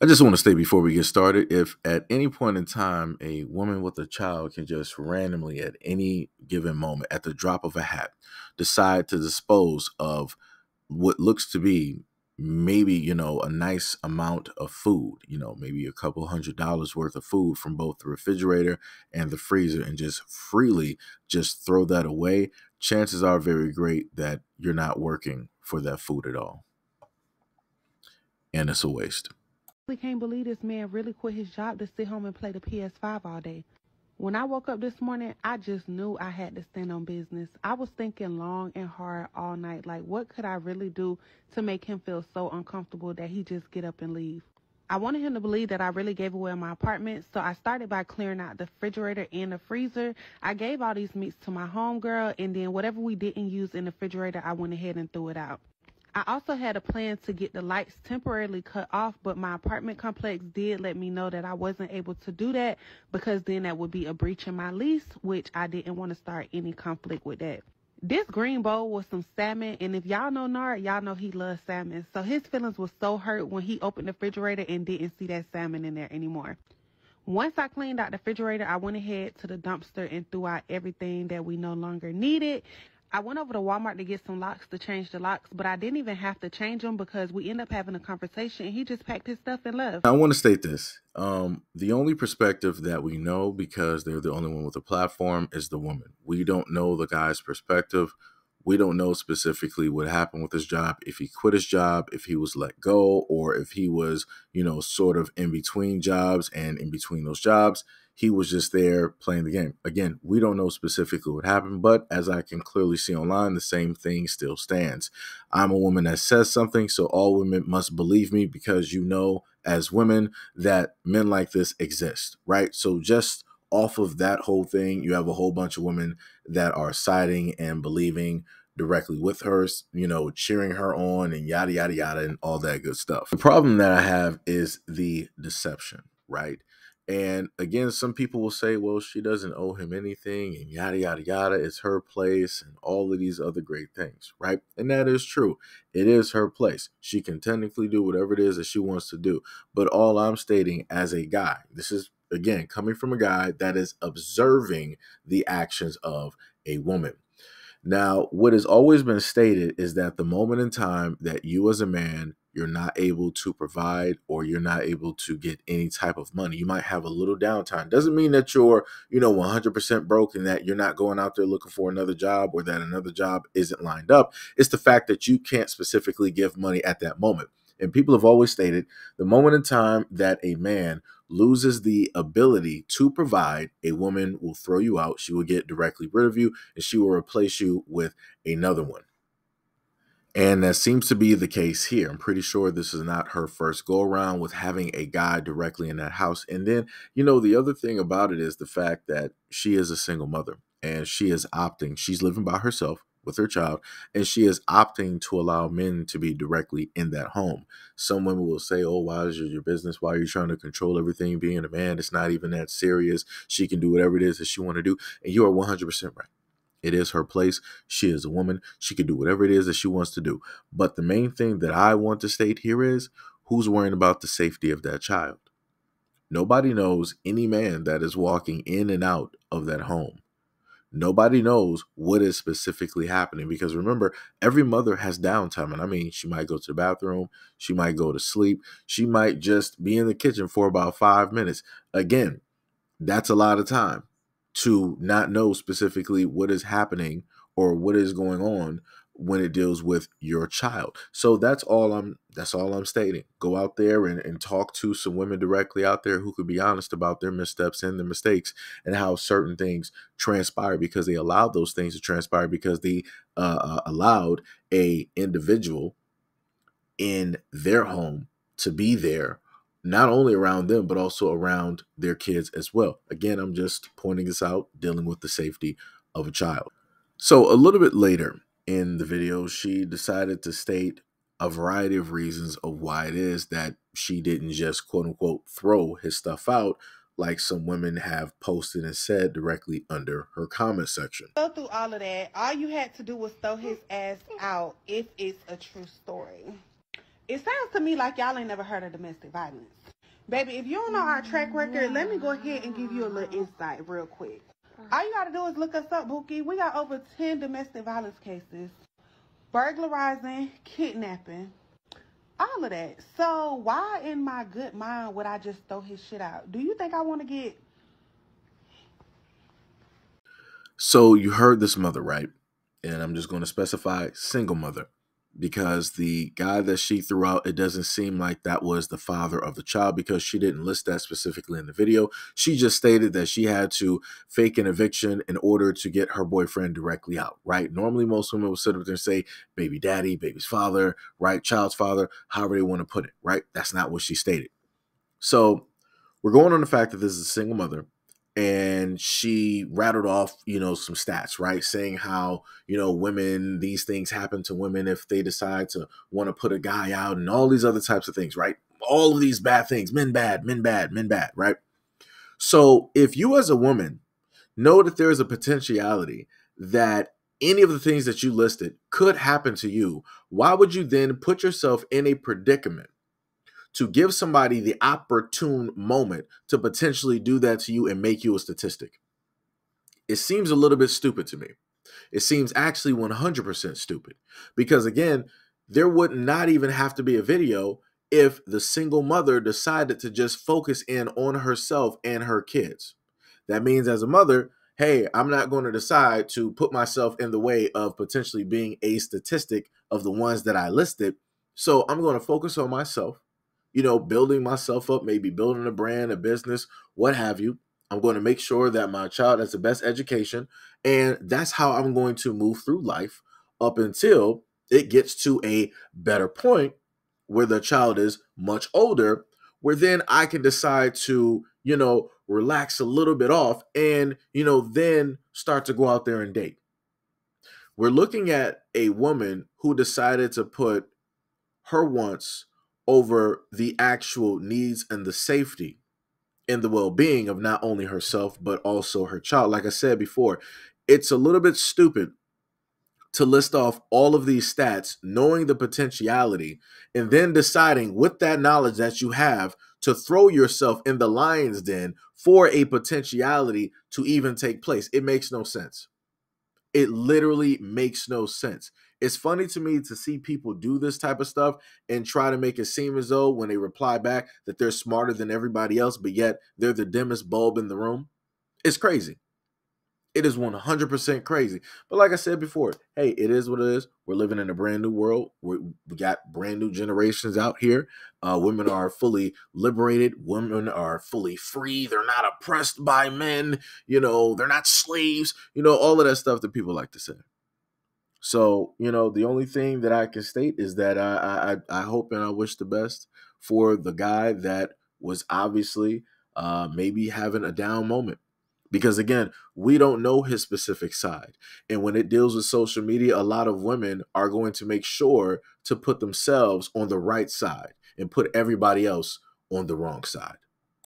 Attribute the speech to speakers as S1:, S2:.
S1: I just want to state before we get started, if at any point in time a woman with a child can just randomly at any given moment, at the drop of a hat, decide to dispose of what looks to be maybe, a nice amount of food, maybe a couple $100 worth of food from both the refrigerator and the freezer, and just freely just throw that away, chances are very great that you're not working for that food at all. And it's a waste.
S2: I can't believe this man really quit his job to sit home and play the PS5 all day. When I woke up this morning, I just knew I had to stand on business. I was thinking long and hard all night, like what could I really do to make him feel so uncomfortable that he just get up and leave. I wanted him to believe that I really gave away my apartment, so I started by clearing out the refrigerator and the freezer. I gave all these meats to my homegirl, and then whatever we didn't use in the refrigerator, I went ahead and threw it out. I also had a plan to get the lights temporarily cut off, but my apartment complex did let me know that I wasn't able to do that because then that would be a breach in my lease, which I didn't want to start any conflict with that. This green bowl was some salmon, and if y'all know Nard, y'all know he loves salmon. So his feelings was so hurt when he opened the refrigerator and didn't see that salmon in there anymore. Once I cleaned out the refrigerator, I went ahead to the dumpster and threw out everything that we no longer needed. I went over to Walmart to get some locks to change the locks, but I didn't even have to change them because we ended up having a conversation and he just packed his stuff and left.
S1: I want to state this. The only perspective that we know, because they're the only one with a platform, is the woman. We don't know the guy's perspective. We don't know specifically what happened with his job, if he quit his job, if he was let go, or if he was, sort of in between jobs, and in between those jobs, he was just there playing the game. Again, we don't know specifically what happened, but as I can clearly see online, the same thing still stands. I'm a woman that says something, so all women must believe me, because as women that men like this exist, right? So just off of that whole thing, you have a whole bunch of women that are siding and believing directly with her, cheering her on and yada, yada, yada, and all that good stuff. The problem that I have is the deception, right? And again, some people will say, well, she doesn't owe him anything and yada, yada, yada. It's her place and all of these other great things, right? And that is true. It is her place. She can technically do whatever it is that she wants to do. But all I'm stating as a guy, this is, again, coming from a guy that is observing the actions of a woman. Now, what has always been stated is that the moment in time that you as a man, you're not able to provide, or you're not able to get any type of money, you might have a little downtime. Doesn't mean that you're, 100% broke and that you're not going out there looking for another job, or that another job isn't lined up. It's the fact that you can't specifically give money at that moment. And people have always stated the moment in time that a man loses the ability to provide, a woman will throw you out. She will get directly rid of you, and she will replace you with another one. And that seems to be the case here. I'm pretty sure this is not her first go around with having a guy directly in that house. And then, the other thing about it is the fact that she is a single mother, and she is opting. She's living by herself with her child, and she is opting to allow men to be directly in that home. Some women will say, oh, why is it your business? Why are you trying to control everything? Being a man, it's not even that serious. She can do whatever it is that she want to do. And you are 100% right. It is her place. She is a woman. She can do whatever it is that she wants to do. But the main thing that I want to state here is, who's worrying about the safety of that child? Nobody knows any man that is walking in and out of that home. Nobody knows what is specifically happening, because remember, every mother has downtime. And I mean, she might go to the bathroom. She might go to sleep. She might just be in the kitchen for about 5 minutes. Again, that's a lot of time to not know specifically what is happening or what is going on when it deals with your child. So that's all I'm stating. Go out there and talk to some women directly out there who could be honest about their missteps and their mistakes, and how certain things transpire because they allowed those things to transpire, because they allowed a individual in their home to be there, not only around them, but also around their kids as well. Again, I'm just pointing this out, dealing with the safety of a child. So a little bit later in the video, she decided to state a variety of reasons of why it is that she didn't just quote unquote throw his stuff out, like some women have posted and said directly under her comment section.
S2: Go through all of that. All you had to do was throw his ass out if it's a true story. It sounds to me like y'all ain't never heard of domestic violence. Baby, if you don't know our track record, let me go ahead and give you a little insight real quick. All you gotta do is look us up, Bookie. We got over 10 domestic violence cases, burglarizing, kidnapping, all of that. So why in my good mind would I just throw his shit out? Do you think I want to get...
S1: So you heard this mother, right? And I'm just going to specify single mother, because the guy that she threw out, it doesn't seem like that was the father of the child, because she didn't list that specifically in the video. She just stated that she had to fake an eviction in order to get her boyfriend directly out, right? Normally, most women will sit up there and say baby daddy, baby's father, right? Child's father, however they want to put it, right? That's not what she stated. So we're going on the fact that this is a single mother, and she rattled off, some stats, right? Saying how, women, these things happen to women if they decide to want to put a guy out, and all these other types of things, right? All of these bad things, men bad, men bad, men bad, right? So if you as a woman know that there is a potentiality that any of the things that you listed could happen to you, why would you then put yourself in a predicament to give somebody the opportune moment to potentially do that to you and make you a statistic? It seems a little bit stupid to me. It seems actually 100% stupid, because again, there would not even have to be a video if the single mother decided to just focus in on herself and her kids. That means as a mother, hey, I'm not going to decide to put myself in the way of potentially being a statistic of the ones that I listed. So I'm going to focus on myself, building myself up, maybe building a brand, a business, what have you. I'm going to make sure that my child has the best education. And that's how I'm going to move through life up until it gets to a better point where the child is much older, where then I can decide to, relax a little bit off and, then start to go out there and date. We're looking at a woman who decided to put her wants over the actual needs and the safety and the well-being of not only herself, but also her child. Like I said before, it's a little bit stupid to list off all of these stats, knowing the potentiality, and then deciding with that knowledge that you have to throw yourself in the lion's den for a potentiality to even take place. It makes no sense. It literally makes no sense. It's funny to me to see people do this type of stuff and try to make it seem as though when they reply back that they're smarter than everybody else, but yet they're the dimmest bulb in the room. It's crazy. It is 100% crazy. But like I said before, hey, it is what it is. We're living in a brand new world. We got brand new generations out here. Women are fully liberated. Women are fully free. They're not oppressed by men. They're not slaves. All of that stuff that people like to say. So, the only thing that I can state is that I hope and I wish the best for the guy that was obviously maybe having a down moment. Because again, we don't know his specific side. And when it deals with social media, a lot of women are going to make sure to put themselves on the right side and put everybody else on the wrong side.